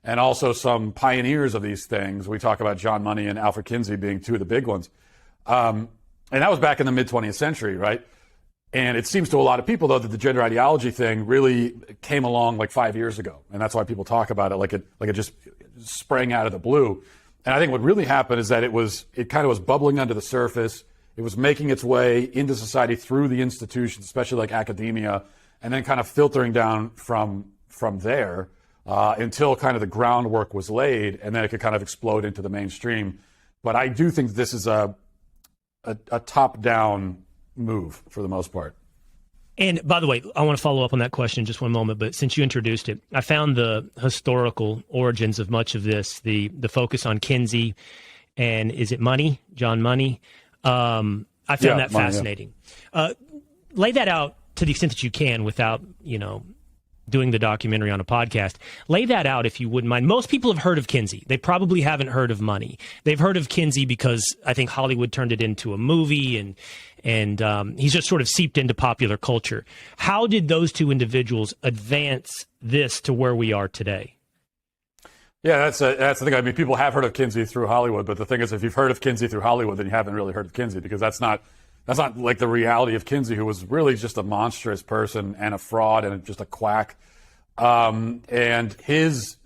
and also some pioneers of these things. We talk about John Money and Alfred Kinsey being two of the big ones. And that was back in the mid 20th century, right? And it seems to a lot of people, though, that the gender ideology thing really came along like 5 years ago. And that's why people talk about it like it just sprang out of the blue. And I think what really happened is that it kind of was bubbling under the surface. It was making its way into society through the institutions, especially like academia, and then kind of filtering down from there until kind of the groundwork was laid, and then it could kind of explode into the mainstream. But I do think this is a top-down move for the most part. And by the way, I want to follow up on that question in just one moment, but since you introduced it, I found the historical origins of much of this, the focus on Kinsey and is it Money, John Money? I found that fascinating. Yeah. Lay that out to the extent that you can without, doing the documentary on a podcast. Lay that out if you wouldn't mind. Most people have heard of Kinsey. They probably haven't heard of Money. They've heard of Kinsey because I think Hollywood turned it into a movie and he's just sort of seeped into popular culture. How did those two individuals advance this to where we are today? Yeah, that's the thing. I mean, people have heard of Kinsey through Hollywood, but the thing is, if you've heard of Kinsey through Hollywood, then you haven't really heard of Kinsey, because that's not like the reality of Kinsey, who was really just a monstrous person and a fraud and just a quack. And his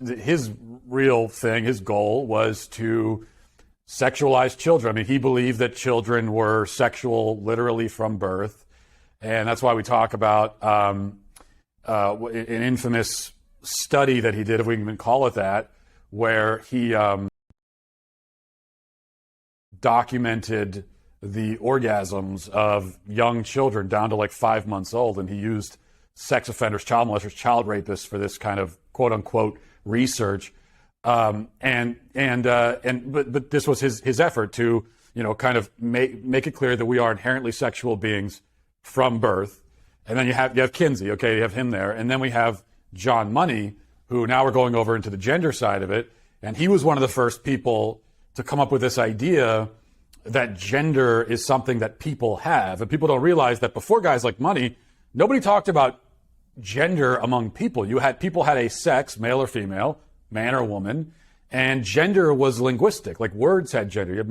real thing, his goal was to sexualize children. I mean, he believed that children were sexual literally from birth. And that's why we talk about an infamous study that he did, if we can even call it that, where he documented the orgasms of young children down to like 5 months old. And he used sex offenders, child molesters, child rapists for this kind of quote unquote research. But this was his effort to, kind of make it clear that we are inherently sexual beings from birth. And then you have Kinsey, okay, you have him there. And then we have John Money, who now we're going over into the gender side of it. And he was one of the first people to come up with this idea that gender is something that people have. And people don't realize that before guys like Money, nobody talked about gender among people. People had a sex, male or female, man or woman, and gender was linguistic. Like words had gender. You have